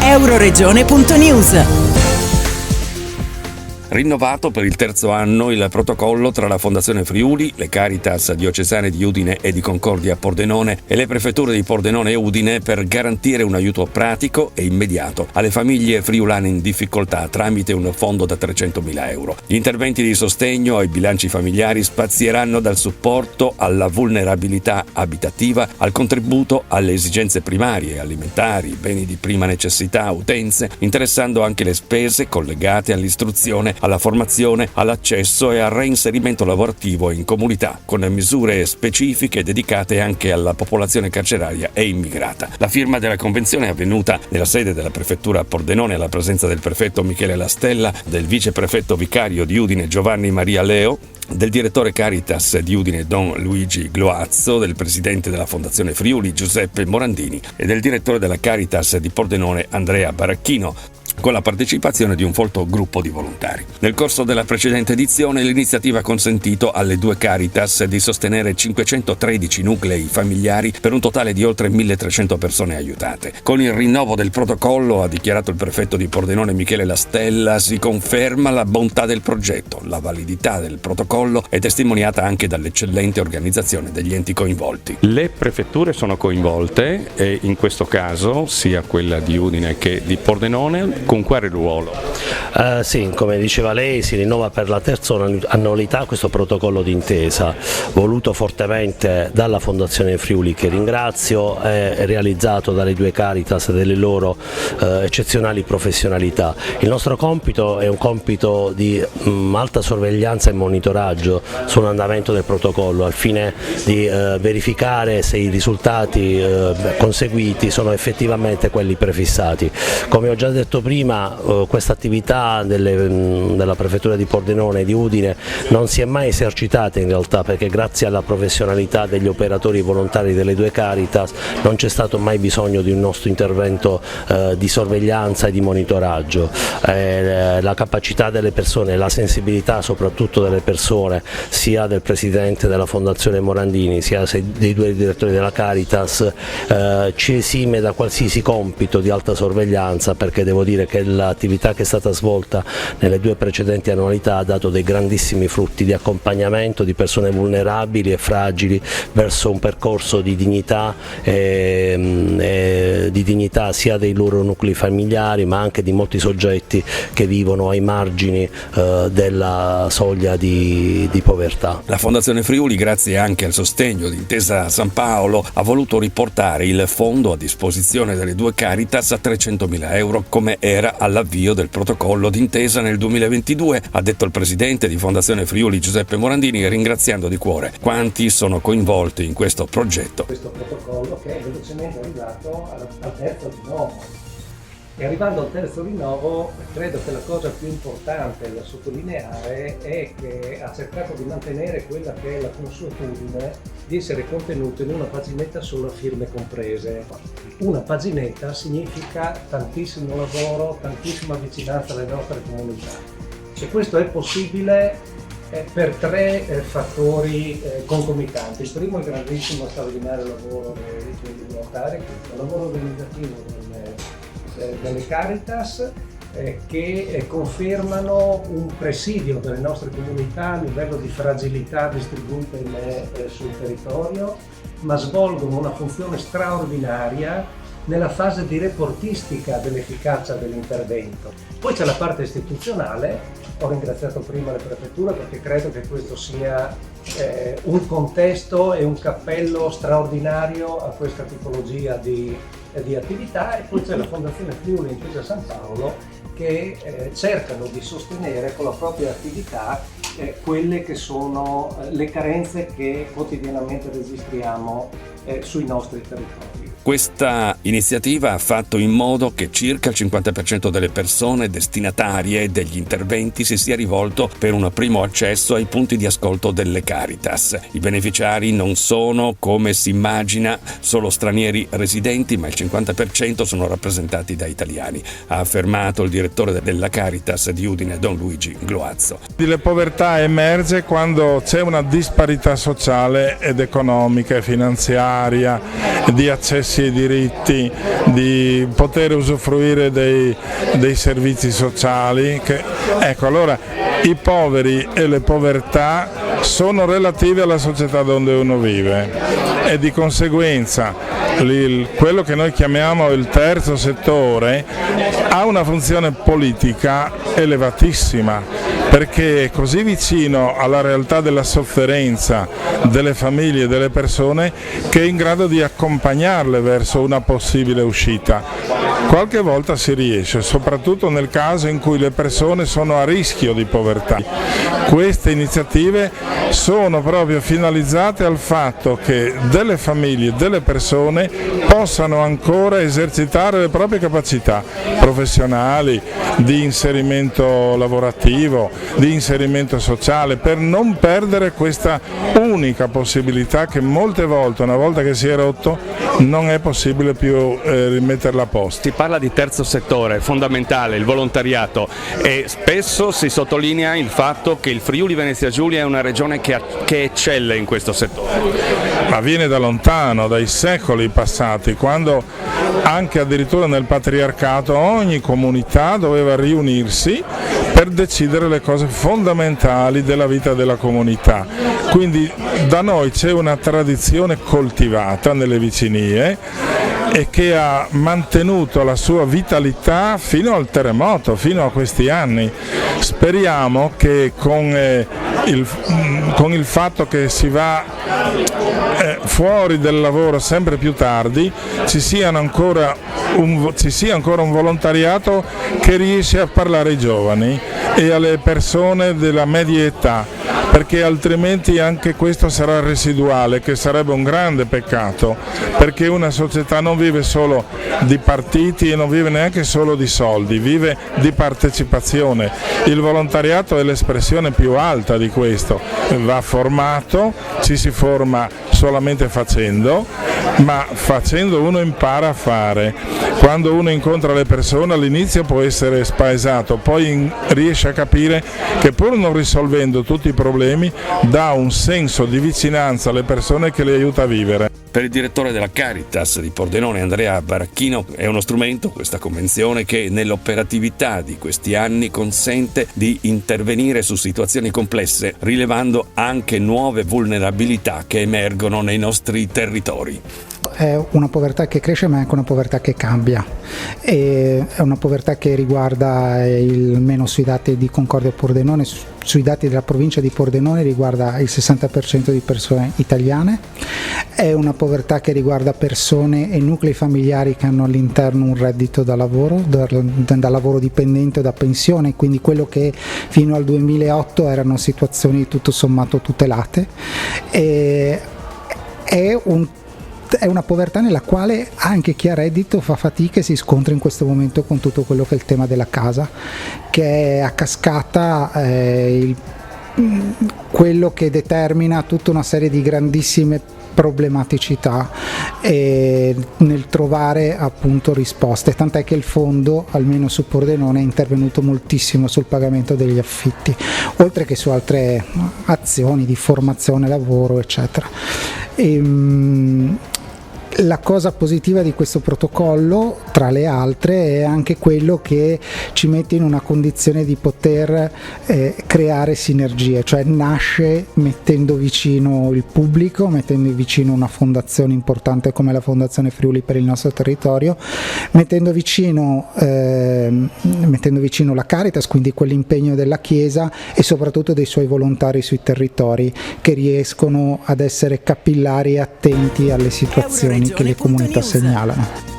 Euroregione.news. Rinnovato per il terzo anno il protocollo tra la Fondazione Friuli, le Caritas diocesane di Udine e di Concordia Pordenone e le prefetture di Pordenone e Udine per garantire un aiuto pratico e immediato alle famiglie friulane in difficoltà tramite un fondo da 300.000 euro. Gli interventi di sostegno ai bilanci familiari spazieranno dal supporto alla vulnerabilità abitativa al contributo alle esigenze primarie, alimentari, beni di prima necessità, utenze, interessando anche le spese collegate all'istruzione, alla formazione, all'accesso e al reinserimento lavorativo in comunità, con misure specifiche dedicate anche alla popolazione carceraria e immigrata. La firma della convenzione è avvenuta nella sede della prefettura Pordenone alla presenza del prefetto Michele Lastella, del viceprefetto vicario di Udine Giovanni Maria Leo, del direttore Caritas di Udine Don Luigi Gloazzo, del presidente della Fondazione Friuli Giuseppe Morandini e del direttore della Caritas di Pordenone Andrea Baracchino, con la partecipazione di un folto gruppo di volontari. Nel corso della precedente edizione l'iniziativa ha consentito alle due Caritas di sostenere 513 nuclei familiari per un totale di oltre 1.300 persone aiutate. Con il rinnovo del protocollo, ha dichiarato il prefetto di Pordenone Michele Lastella, si conferma la bontà del progetto. La validità del protocollo è testimoniata anche dall'eccellente organizzazione degli enti coinvolti. Le prefetture sono coinvolte e in questo caso sia quella di Udine che di Pordenone. Con quale ruolo? Sì, come diceva lei, si rinnova per la terza annualità questo protocollo d'intesa, voluto fortemente dalla Fondazione Friuli, che ringrazio, e realizzato dalle due Caritas e delle loro eccezionali professionalità. Il nostro compito è un compito di alta sorveglianza e monitoraggio sull'andamento del protocollo, al fine di verificare se i risultati conseguiti sono effettivamente quelli prefissati. Come ho già detto prima, questa attività della prefettura di Pordenone e di Udine non si è mai esercitata in realtà, perché grazie alla professionalità degli operatori volontari delle due Caritas non c'è stato mai bisogno di un nostro intervento di sorveglianza e di monitoraggio. La capacità delle persone, la sensibilità soprattutto delle persone, sia del presidente della Fondazione Morandini sia dei due direttori della Caritas, ci esime da qualsiasi compito di alta sorveglianza, perché devo dire che l'attività che è stata svolta nelle due precedenti annualità ha dato dei grandissimi frutti di accompagnamento di persone vulnerabili e fragili verso un percorso di dignità, sia dei loro nuclei familiari ma anche di molti soggetti che vivono ai margini della soglia di povertà. La Fondazione Friuli, grazie anche al sostegno di Intesa San Paolo, ha voluto riportare il fondo a disposizione delle due Caritas a 300.000 euro, come era all'avvio del protocollo d'intesa nel 2022, ha detto il presidente di Fondazione Friuli Giuseppe Morandini, ringraziando di cuore quanti sono coinvolti in questo progetto. Questo protocollo che è velocemente arrivato al terzo rinnovo. E arrivando al terzo rinnovo, credo che la cosa più importante da sottolineare è che ha cercato di mantenere quella che è la consuetudine di essere contenuto in una paginetta solo a firme comprese. Una paginetta significa tantissimo lavoro, tantissima vicinanza alle nostre comunità. E questo è possibile per tre fattori concomitanti. Il primo è il grandissimo straordinario lavoro dei volontari, il lavoro organizzativo delle Caritas, che confermano un presidio delle nostre comunità a livello di fragilità distribuite sul territorio, ma svolgono una funzione straordinaria nella fase di reportistica dell'efficacia dell'intervento. Poi c'è la parte istituzionale. Ho ringraziato prima le prefetture perché credo che questo sia un contesto e un cappello straordinario a questa tipologia di attività, e poi c'è la Fondazione Friuli Intesa San Paolo, che cercano di sostenere con la propria attività quelle che sono le carenze che quotidianamente registriamo sui nostri territori. Questa iniziativa ha fatto in modo che circa il 50% delle persone destinatarie degli interventi si sia rivolto per un primo accesso ai punti di ascolto delle Caritas. I beneficiari non sono, come si immagina, solo stranieri residenti, ma il 50% sono rappresentati da italiani, ha affermato il direttore della Caritas di Udine Don Luigi Gloazzo. La povertà emerge quando c'è una disparità sociale ed economica e finanziaria, di accesso accessi e diritti, di poter usufruire dei servizi sociali. Ecco, allora i poveri e le povertà sono relative alla società dove uno vive e di conseguenza quello che noi chiamiamo il terzo settore ha una funzione politica elevatissima, perché è così vicino alla realtà della sofferenza delle famiglie e delle persone che è in grado di accompagnarle verso una possibile uscita. Qualche volta si riesce, soprattutto nel caso in cui le persone sono a rischio di povertà. Queste iniziative sono proprio finalizzate al fatto che delle famiglie e delle persone possano ancora esercitare le proprie capacità professionali, di inserimento lavorativo, di inserimento sociale, per non perdere questa unica possibilità che molte volte, una volta che si è rotto, non è possibile più rimetterla a posto. Si parla di terzo settore, fondamentale, il volontariato, e spesso si sottolinea il fatto che il Friuli Venezia Giulia è una regione che eccelle in questo settore. Ma viene da lontano, dai secoli passati, quando anche addirittura nel patriarcato ogni comunità doveva riunirsi per decidere le cose fondamentali della vita della comunità. Quindi da noi c'è una tradizione coltivata nelle vicinie e che ha mantenuto la sua vitalità fino al terremoto, fino a questi anni. Speriamo che con il fatto che si va fuori del lavoro sempre più tardi ci sia ancora un volontariato che riesce a parlare ai giovani e alle persone della media età, perché altrimenti anche questo sarà residuale, che sarebbe un grande peccato, perché una società non vive solo di partiti e non vive neanche solo di soldi, vive di partecipazione. Il volontariato è l'espressione più alta di questo, va formato, ci si forma solamente facendo, ma facendo uno impara a fare. Quando uno incontra le persone all'inizio può essere spaesato, poi riesce a capire che pur non risolvendo tutti i problemi dà un senso di vicinanza alle persone che le aiuta a vivere. Per il direttore della Caritas di Pordenone, Andrea Baracchino, è uno strumento, questa convenzione, che nell'operatività di questi anni consente di intervenire su situazioni complesse, rilevando anche nuove vulnerabilità che emergono nei nostri territori. È una povertà che cresce, ma è anche una povertà che cambia, e è una povertà che riguarda, almeno sui dati di Concordia Pordenone, sui dati della provincia di Pordenone, riguarda il 60% di persone italiane. È una povertà che riguarda persone e nuclei familiari che hanno all'interno un reddito da lavoro dipendente o da pensione, quindi quello che fino al 2008 erano situazioni tutto sommato tutelate. È una povertà nella quale anche chi ha reddito fa fatica e si scontra in questo momento con tutto quello che è il tema della casa, che è a cascata quello che determina tutta una serie di grandissime problematicità nel trovare appunto risposte, tant'è che il fondo, almeno su Pordenone, è intervenuto moltissimo sul pagamento degli affitti, oltre che su altre azioni di formazione, lavoro, eccetera. La cosa positiva di questo protocollo, tra le altre, è anche quello che ci mette in una condizione di poter creare sinergie, cioè nasce mettendo vicino il pubblico, mettendo vicino una fondazione importante come la Fondazione Friuli per il nostro territorio, mettendo vicino la Caritas, quindi quell'impegno della Chiesa, e soprattutto dei suoi volontari sui territori che riescono ad essere capillari e attenti alle situazioni che le comunità segnalano.